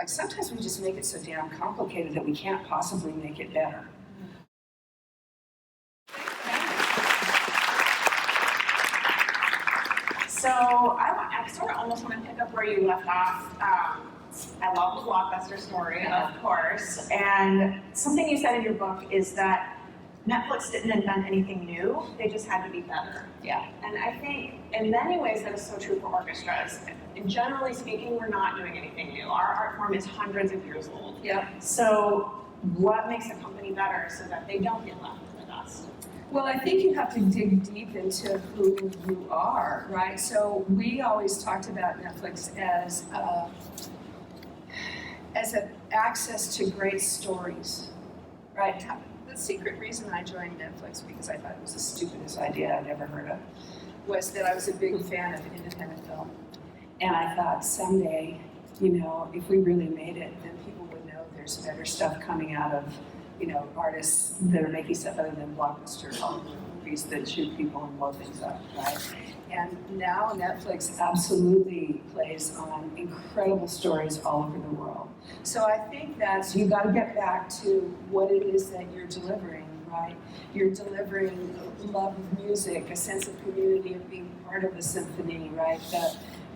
Like sometimes we just make it so damn complicated that we can't possibly make it better. So I sort of almost want to pick up where you left off. I love the Blockbuster story, of course. And something you said in your book is that Netflix didn't invent anything new, they just had to be better. Yeah. And I think in many ways that is so true for orchestras. And generally speaking, we're not doing anything new. Our art form is hundreds of years old. Yeah. So what makes a company better so that they don't get left in the dust? Well, I think you have to dig deep into who you are, right? So we always talked about Netflix as an access to great stories, right? The secret reason I joined Netflix, because I thought it was the stupidest idea I'd ever heard of, was that I was a big fan of independent film. And I thought someday, if we really made it, then people would know there's better stuff coming out of artists that are making stuff other than blockbuster movies that shoot people and blow things up, right? And now Netflix absolutely plays on incredible stories all over the world. So I think you got to get back to what it is that you're delivering, right? You're delivering love of music, a sense of community, of being part of a symphony, right?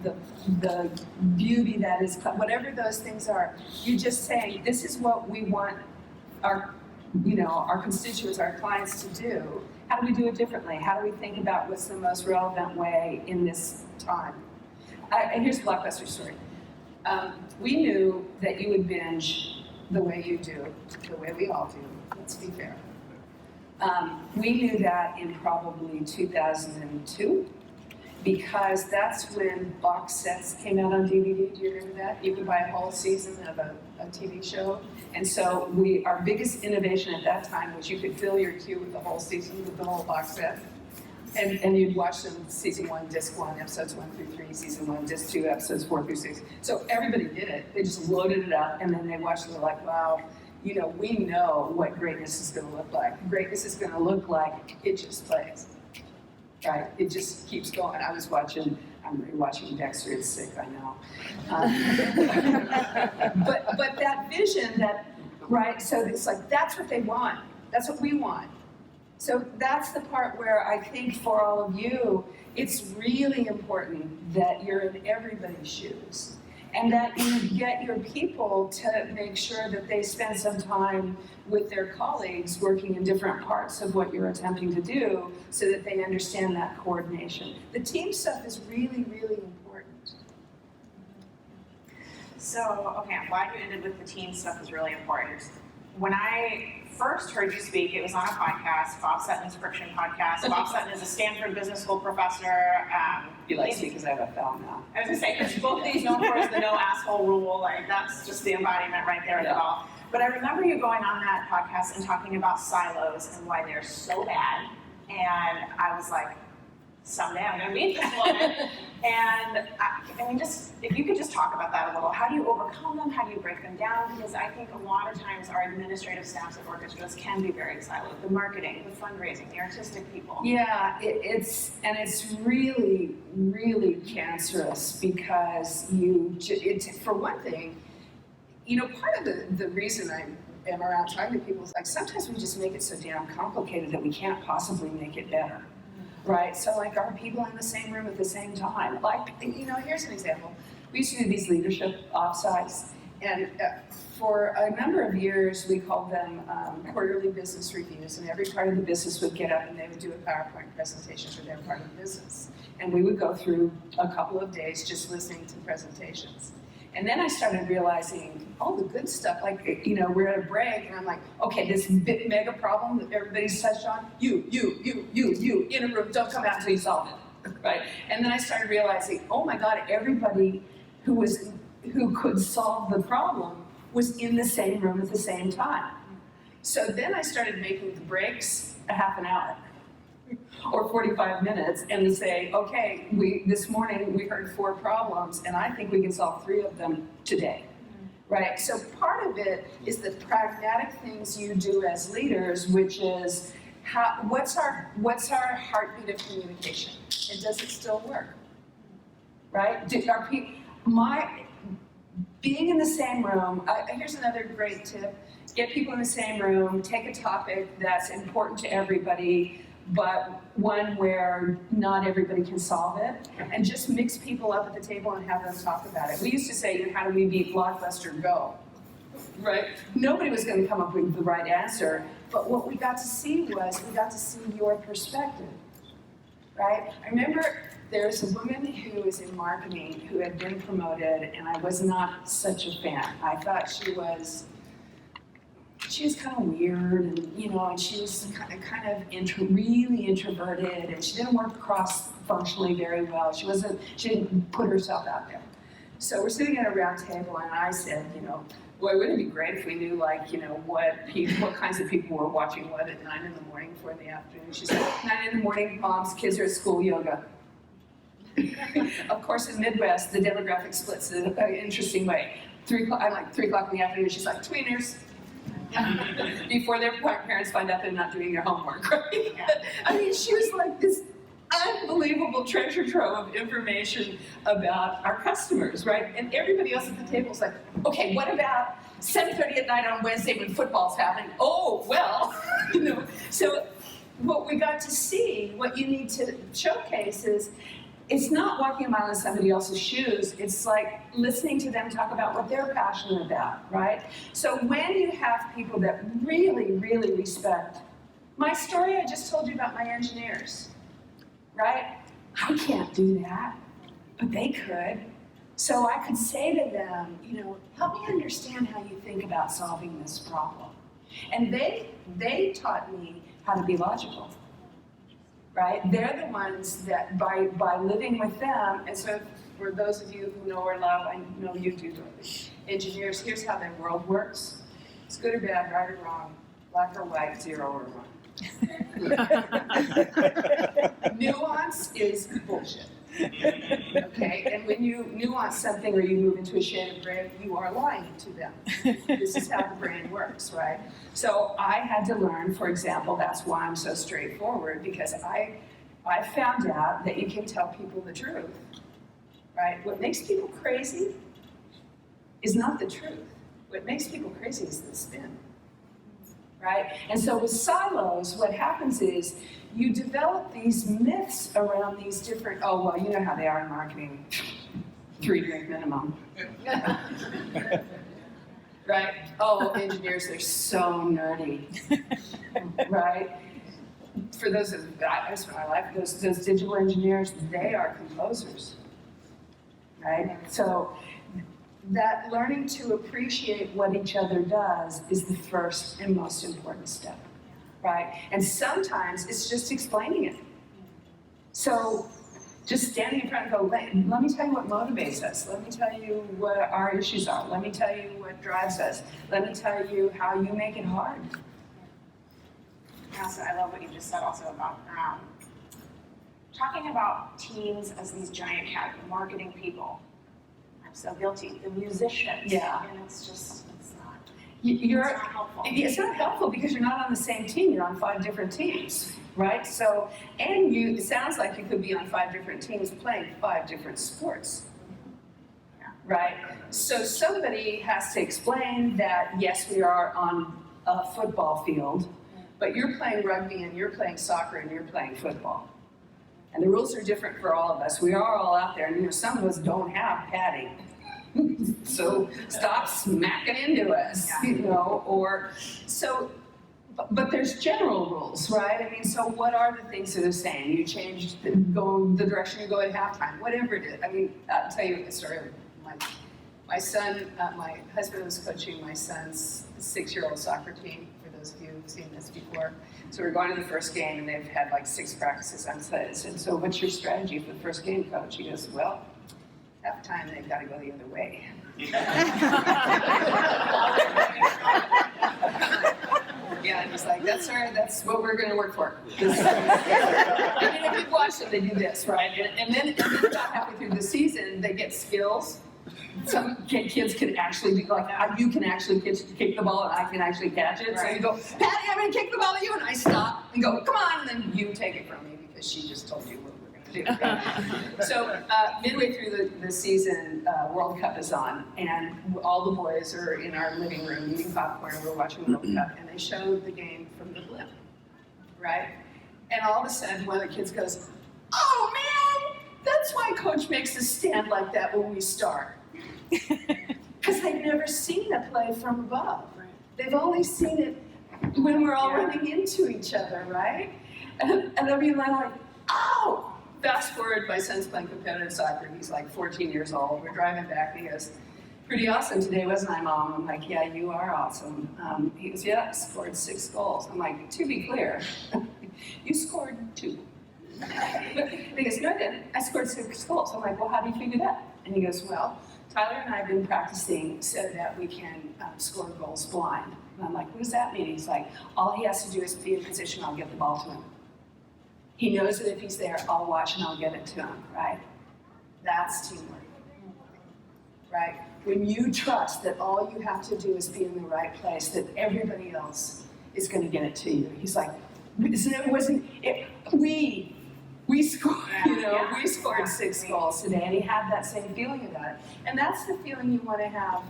The beauty that is, whatever those things are. You're just saying, this is what we want our constituents, our clients to do. How do we do it differently? How do we think about what's the most relevant way in this time? And here's a Blockbuster story. We knew that you would binge the way you do, the way we all do, let's be fair. We knew that in probably 2002, because that's when box sets came out on DVD. Do you remember that? You could buy a whole season of a TV show. And so our biggest innovation at that time was you could fill your queue with the whole season, with the whole box set. And you'd watch them season 1, disc 1, episodes 1 through 3, season 1, disc 2, episodes 4 through 6. So everybody did it. They just loaded it up, and then they watched it. They're like, wow, we know what greatness is going to look like. Greatness is going to look like it just plays. Right? It just keeps going. I'm rewatching Dexter. It's sick, I know. But that vision, right? So it's like, that's what they want. That's what we want. So that's the part where I think for all of you, it's really important that you're in everybody's shoes. And that you get your people to make sure that they spend some time with their colleagues working in different parts of what you're attempting to do so that they understand that coordination. The team stuff is really, really important. So, okay, I'm glad you ended with the team stuff is really important. When I first heard you speak, it was on a podcast, Bob Sutton's Friction Podcast. Bob Sutton is a Stanford Business School professor. He likes me because I have a foul mouth. I was going to say, because both of these known for is the no asshole rule. Like, that's just the embodiment right there of it all. But I remember you going on that podcast and talking about silos and why they're so bad. And I was like, someday I'm going to meet this woman. And I mean, just if you could just talk about that a little. How do you overcome them? How do you break them down? Because I think a lot of times our administrative staffs at orchestras can be very siloed. The marketing, the fundraising, the artistic people. Yeah, it's really, really cancerous because for one thing, part of the reason I am around talking to people is like sometimes we just make it so damn complicated that we can't possibly make it better. Right, so like are people in the same room at the same time? Like, here's an example. We used to do these leadership offsites, and for a number of years we called them quarterly business reviews, and every part of the business would get up and they would do a PowerPoint presentation for their part of the business. And we would go through a couple of days just listening to presentations. And then I started realizing all the good stuff, like, we're at a break, and I'm like, okay, this big mega problem that everybody's touched on, you, in a room, don't come out until you solve it, right? And then I started realizing, oh my God, everybody who could solve the problem was in the same room at the same time. So then I started making the breaks a half an hour. Or 45 minutes, and say, okay, this morning we heard 4 problems, and I think we can solve 3 of them today, right? So part of it is the pragmatic things you do as leaders, which is what's our heartbeat of communication, and does it still work, right? being in the same room, here's another great tip. Get people in the same room, take a topic that's important to everybody, but one where not everybody can solve it, and just mix people up at the table and have them talk about it. We used to say, how do we beat Blockbuster? Go. Right? Nobody was going to come up with the right answer, but what we got to see was, we got to see your perspective. Right? I remember there's a woman who was in marketing who had been promoted, and I was not such a fan. I thought she was kind of weird, and and she was kind of really introverted, and she didn't work cross-functionally very well. She didn't put herself out there. So we're sitting at a round table, and I said, boy, wouldn't it be great if we knew, what kinds of people were watching what at 9 in the morning, 4 in the afternoon. She said, 9 in the morning, moms, kids are at school, yoga. Of course, in the Midwest, the demographic splits in an interesting way. 3 o'clock in the afternoon, she's like, tweeners. Before their parents find out they're not doing their homework, right? I mean, she was like this unbelievable treasure trove of information about our customers, right? And everybody else at the table was like, okay, what about 7:30 at night on Wednesday when football's happening? Oh, well, So what we got to see, what you need to showcase is, it's not walking a mile in somebody else's shoes. It's like listening to them talk about what they're passionate about, right? So when you have people that really, really respect my story I just told you about my engineers, right? I can't do that, but they could. So I could say to them, help me understand how you think about solving this problem. And they taught me how to be logical. Right? They're the ones that, by living with them, and so for those of you who know or love, I know you do, engineers, here's how their world works. It's good or bad, right or wrong, black or white, 0 or 1. Nuance is bullshit. Okay? And when you nuance something or you move into a shade of gray, you are lying to them. This is how the brain works, right? So I had to learn, for example, that's why I'm so straightforward, because I found out that you can tell people the truth, right? What makes people crazy is not the truth. What makes people crazy is the spin, right? And so with silos, what happens is you develop these myths around these different, oh, well, you know how they are in marketing, 3-drink minimum. Right? Oh, engineers, they're so nerdy, right? For those of I spent my life, those digital engineers, they are composers, right? So that learning to appreciate what each other does is the first and most important step, right? And sometimes it's just explaining it. So just standing in front and go, let me tell you what motivates us. Let me tell you what our issues are. Let me tell you what drives us. Let me tell you how you make it hard. Also, I love what you just said also about talking about teams as these giant marketing people. I'm so guilty. The musicians. Yeah. And it's just, it's not helpful. It's not helpful because you're not on the same team. You're on 5 different teams. Right? So, and it sounds like you could be on 5 different teams playing 5 different sports. Right? So somebody has to explain that, yes, we are on a football field, but you're playing rugby and you're playing soccer and you're playing football. And the rules are different for all of us. We are all out there, and some of us don't have Patty. So stop smacking into us, or so. But there's general rules, right? I mean, so what are the things that are saying? You change the direction you go at halftime, whatever it is. I mean, I'll tell you a story. My son, my husband was coaching my son's 6-year-old soccer team, for those of you who've seen this before. So we're going to the first game, and they've had 6 practices on Sunday. And so what's your strategy for the first game, coach? He goes, well, halftime, they've got to go the other way. Yeah, and he's like, that's all right, that's what we're going to work for. I mean, if you've watched them, they do this, right? And then about halfway through the season, they get skills. Some kids can actually be like, you can actually kick the ball and I can actually catch it. So you go, Patty, I'm going to kick the ball at you. And I stop and go, come on. And then you take it from me because she just told you what we're going to do. So midway through the season, World Cup is on, and all the boys are in our living room eating popcorn, and we're watching World Cup, and they showed the game from the blimp, right? And all of a sudden, one of the kids goes, "Oh man, that's why Coach makes us stand like that when we start." Because they've never seen a play from above. They've only seen it when we're all running into each other, right? And they'll be like, "Oh!" Fast forward, my son's playing competitive soccer. He's like 14 years old. We're driving back, and he goes, "Pretty awesome today, wasn't I, Mom?" I'm like, "Yeah, you are awesome." He goes, "Yeah, I scored 6 goals." I'm like, "To be clear, you scored 2. He goes, "No, I didn't. I scored 6 goals." I'm like, "Well, how do you figure that?" And he goes, "Well, Tyler and I have been practicing so that we can score goals blind." And I'm like, "What does that mean?" He's like, "All he has to do is be in position, I'll get the ball to him. He knows that if he's there, I'll watch and I'll get it to him," right? That's teamwork, right? When you trust that all you have to do is be in the right place, that everybody else is going to get it to you. He's like, we scored, we scored 6 goals today, and he had that same feeling about it. And that's the feeling you want to have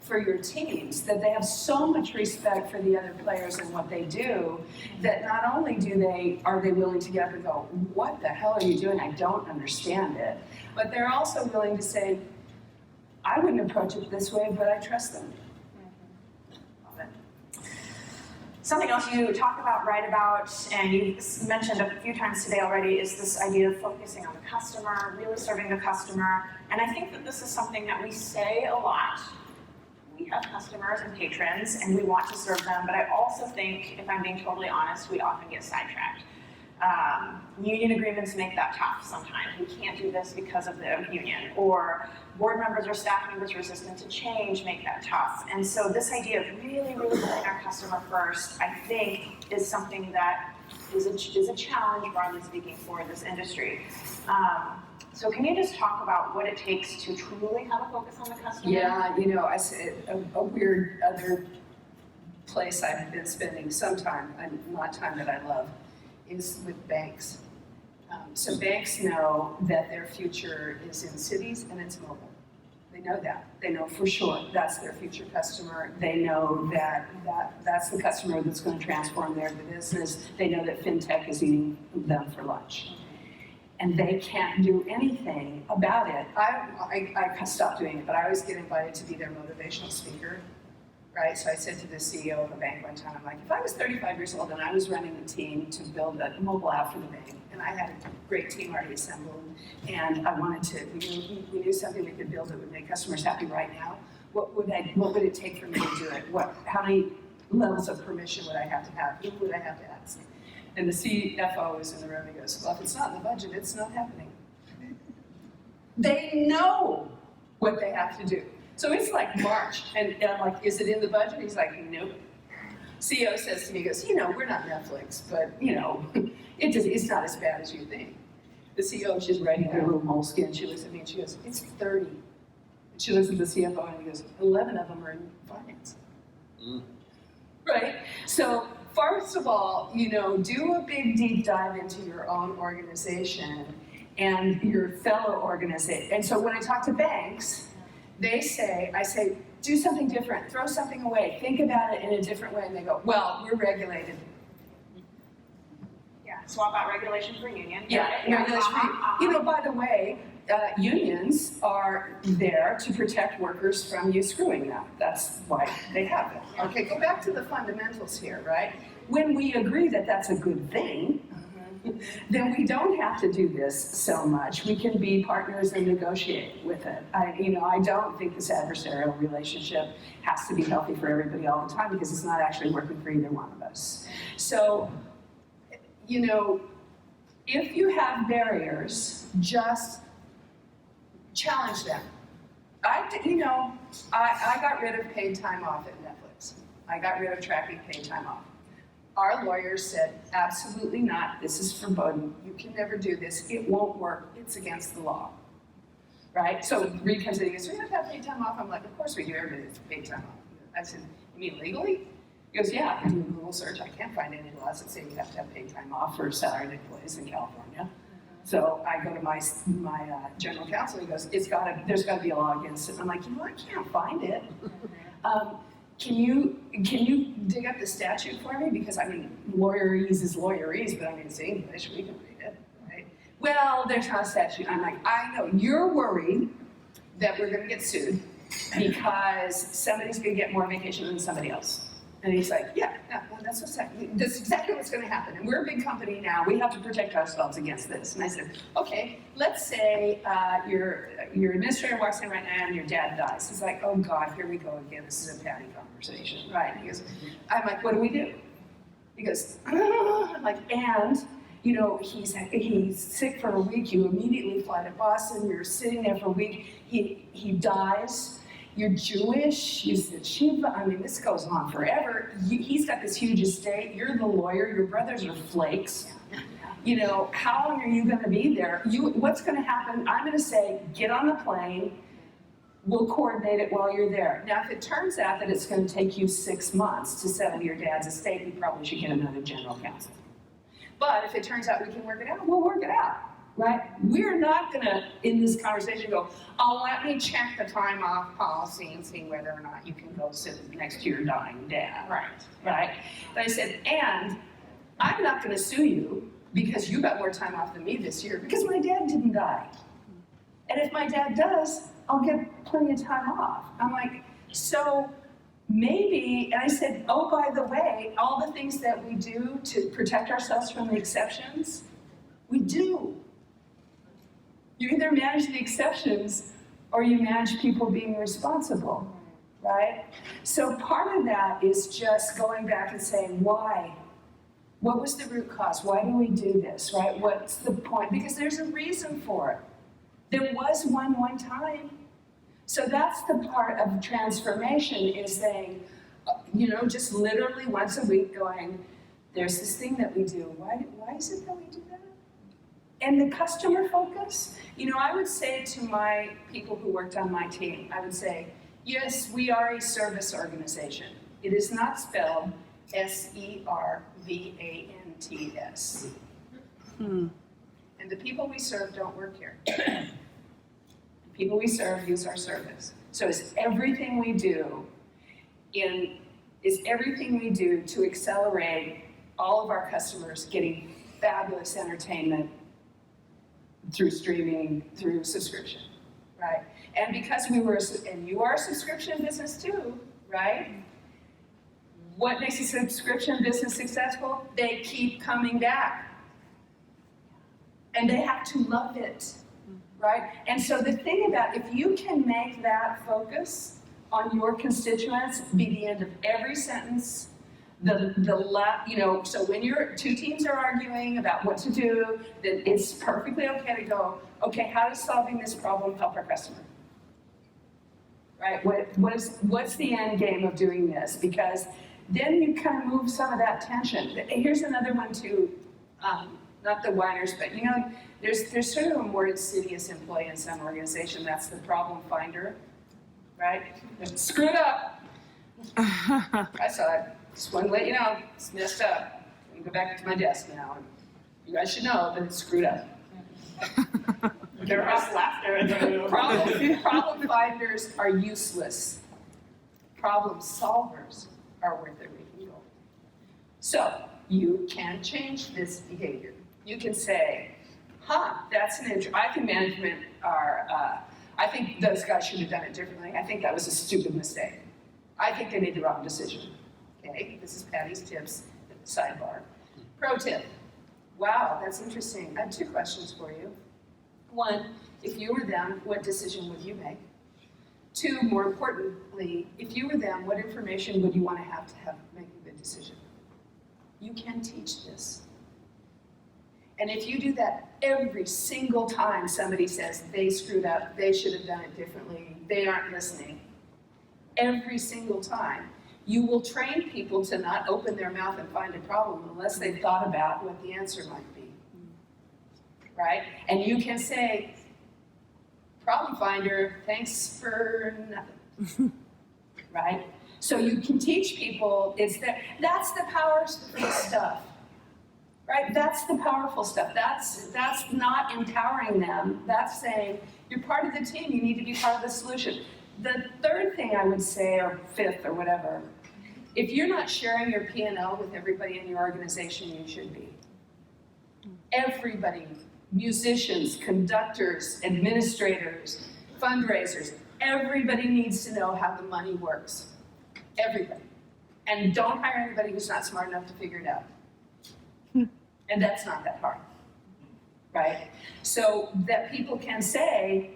for your teams, that they have so much respect for the other players and what they do, that not only are they willing to get up and go, "What the hell are you doing? I don't understand it," but they're also willing to say, "I wouldn't approach it this way, but I trust them." Love it. Something else you talk about, write about, and you mentioned a few times today already is this idea of focusing on the customer, really serving the customer. And I think that this is something that we say a lot. We have customers and patrons, and we want to serve them, but I also think, if I'm being totally honest, we often get sidetracked. Union agreements make that tough sometimes. We can't do this because of the union, or board members or staff members resistant to change make that tough. And so this idea of really, really putting our customer first, I think, is something that is a challenge, broadly speaking, for this industry. So can you just talk about what it takes to truly have a focus on the customer? Yeah, I said a weird other place I've been spending some time, and not time that I love, is with banks. So banks know that their future is in cities and it's mobile. They know that. They know for sure that's their future customer. They know that that's the customer that's going to transform their business. They know that fintech is eating them for lunch. And they can't do anything about it. I stopped doing it, but I always get invited to be their motivational speaker, right? So I said to the CEO of a bank one time, I'm like, if I was 35 years old and I was running a team to build a mobile app for the bank, and I had a great team already assembled, and I wanted to, we knew something we could build that would make customers happy right now, what would it take for me to do it? How many levels of permission would I have to have? Who would I have to ask? And the CFO is in the room and goes, well, if it's not in the budget, it's not happening. They know what they have to do. So it's like March, and I'm like, is it in the budget? He's like, nope. CEO says to me, he goes, we're not Netflix, but it's not as bad as you think. The CEO, she's writing her little moleskin, she looks at me and she goes, it's 30. And she looks at the CFO and he goes, 11 of them are in finance. Right? So first of all, do a big deep dive into your own organization and your fellow organization. And so when I talk to banks, I say, do something different, throw something away, think about it in a different way. And they go, well, we're regulated. Yeah, swap out regulation for union. Regulation for by the way, unions are there to protect workers from you screwing them. That's why they have them. Okay, go back to the fundamentals here, right? When we agree that that's a good thing, then we don't have to do this so much. We can be partners and negotiate with it. I don't think this adversarial relationship has to be healthy for everybody all the time because it's not actually working for either one of us. So, if you have barriers, just challenge them. I got rid of paid time off at Netflix. I got rid of tracking paid time off. Our lawyers said, absolutely not. This is forbidden. You can never do this. It won't work. It's against the law. Right? So Reed comes in and goes, we have to have paid time off. I'm like, of course we do. Everybody has paid time off. I said, you mean legally? He goes, yeah, I can do a Google search. I can't find any laws that say you have to have paid time off for salaried employees in California. So I go to my general counsel, he goes, there's gotta be a law against it. I'm like, I can't find it. Can you dig up the statute for me? Because I mean, lawyerese is lawyerese, but I mean, it's English, we can read it, right? Well, there's not a statute. I'm like, I know, you're worried that we're gonna get sued because somebody's gonna get more vacation than somebody else. And he's like, yeah, well, that's exactly what's gonna happen. And we're a big company now, we have to protect ourselves against this. And I said, okay, let's say your administrator walks in right now and your dad dies. He's like, oh God, here we go again, this is a Patty conversation, right? He goes, I'm like, what do we do? He goes, I'm like, and, you know, he's sick for a week, you immediately fly to Boston, you're sitting there for a week, he dies. You're Jewish, you said Shiva, I mean, this goes on forever. He's got this huge estate, you're the lawyer, your brothers are flakes. You know, how long are you gonna be there? What's gonna happen? I'm gonna say, get on the plane, we'll coordinate it while you're there. Now, if it turns out that it's gonna take you 6 months to settle your dad's estate, you probably should get another general counsel. But if it turns out we can work it out, we'll work it out. Right? We're not gonna, in this conversation, go, oh, let me check the time off policy and see whether or not you can go sit next to your dying dad. Right? But I said, and I'm not gonna sue you because you got more time off than me this year because my dad didn't die. And if my dad does, I'll get plenty of time off. I'm like, so maybe, and I said, oh, by the way, all the things that we do to protect ourselves from the exceptions, we do. You either manage the exceptions or you manage people being responsible, right? So part of that is just going back and saying, why? What was the root cause? Why do we do this, right? What's the point? Because there's a reason for it. There was one time. So that's the part of transformation is saying, you know, just literally once a week going, there's this thing that we do. Why is it that we do that? And the customer focus, you know, I would say to my people who worked on my team, I would say, yes, we are a service organization. It is not spelled S-E-R-V-A-N-T-S. And the people we serve don't work here. The people we serve use our service. So is everything we do to accelerate all of our customers getting fabulous entertainment through streaming, through subscription, right? And because you are a subscription business too, right? What makes a subscription business successful? They keep coming back. And they have to love it, right? And so the thing about, if you can make that focus on your constituents be the end of every sentence, so when two teams are arguing about what to do, then it's perfectly okay to go, okay, how does solving this problem help our customer? Right? What's the end game of doing this? Because then you kind of move some of that tension. Here's another one too, not the whiners, but you know, there's sort of a more insidious employee in some organization. That's the problem finder, right? Screwed up. I saw it. Just want to let you know, it's messed up. I'm going to go back to my desk now. You guys should know that it's screwed up. There was laughter in the room. Problem finders are useless. Problem solvers are worth their weight in gold. So you can change this behavior. You can say, that's an I think management I think those guys should have done it differently. I think that was a stupid mistake. I think they made the wrong decision. Okay, this is Patty's tips, sidebar. Pro tip. Wow, that's interesting. I have 2 questions for you. 1, if you were them, what decision would you make? 2, more importantly, if you were them, what information would you want to have make a good decision? You can teach this. And if you do that every single time somebody says they screwed up, they should have done it differently, they aren't listening, every single time, you will train people to not open their mouth and find a problem unless they've thought about what the answer might be, right? And you can say, problem finder, thanks for nothing, right? So you can teach people, that's the power of stuff. right? That's the powerful stuff. That's not empowering them. That's saying, you're part of the team, you need to be part of the solution. The third thing I would say, or fifth or whatever, if you're not sharing your P&L with everybody in your organization, you should be. Everybody, musicians, conductors, administrators, fundraisers, everybody needs to know how the money works. Everybody. And don't hire anybody who's not smart enough to figure it out. And that's not that hard, right? So that people can say,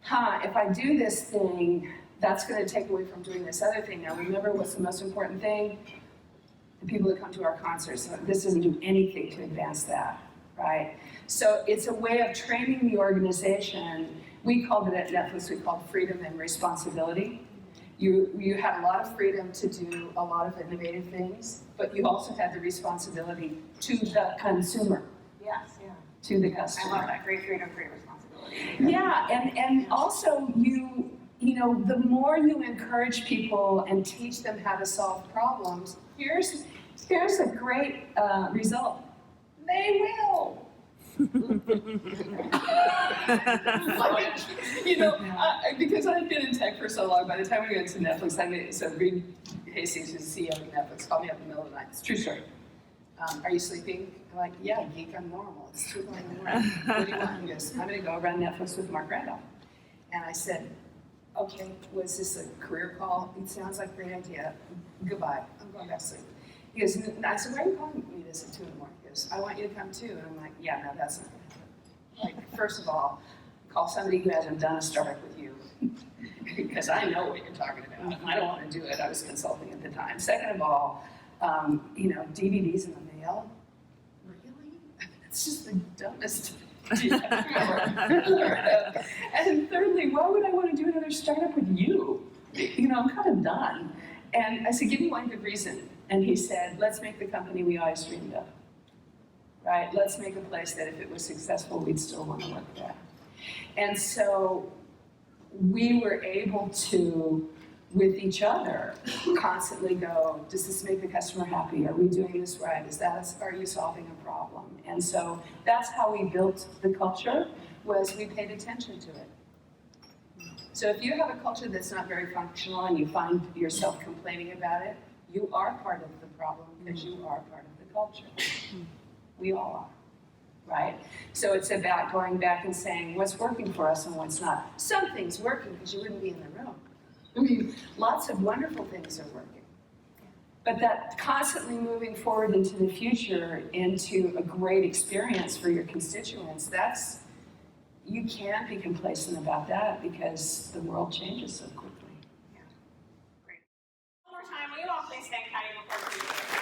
if I do this thing, that's going to take away from doing this other thing. Now remember what's the most important thing? The people that come to our concerts. This doesn't do anything to advance that, right? So it's a way of training the organization. We called it at Netflix, we called freedom and responsibility. You had a lot of freedom to do a lot of innovative things, but you also had the responsibility to the consumer. Yes, yeah. To the customer. I love that. Great freedom, great responsibility. Yeah, and also you know, the more you encourage people and teach them how to solve problems, here's a great result. They will. Because I've been in tech for so long, by the time we went to Netflix, so Reed Hastings, who's the CEO of Netflix, called me up in the middle of the night. It's a true story. Are you sleeping? I'm like, yeah, geek, I'm normal. It's 2 in the morning. What do you want? He goes, I'm going to go run Netflix with Mark Randolph. And I said, okay, was this a career call? It sounds like a great idea. Goodbye. I'm going back to sleep. He goes, I said, why are you calling me this at 2 in the morning? He goes, I want you to come too. And I'm like, yeah, no, that's not going to happen. Like, first of all, call somebody who hasn't done a startup with you. Because I know what you're talking about. I don't want to do it. I was consulting at the time. Second of all, DVDs in the mail? Really? It's just the dumbest idea I've ever heard of. And thirdly, why would I want to do another startup with you? I'm kind of done. And I said, give me one good reason. And he said, let's make the company we always dreamed of. Right? Let's make a place that if it was successful, we'd still want to work there. And so we were able to, with each other, constantly go, does this make the customer happy? Are we doing this right? Are you solving a problem? And so that's how we built the culture, was we paid attention to it. So if you have a culture that's not very functional and you find yourself complaining about it, you are part of the problem because you are part of the culture. We all are, right? So it's about going back and saying what's working for us and what's not. Something's working because you wouldn't be in the room. I mean, lots of wonderful things are working. But that constantly moving forward into the future, into a great experience for your constituents, you can't be complacent about that because the world changes so quickly. Yeah. Great. One more time, will you all please thank Patty McCord?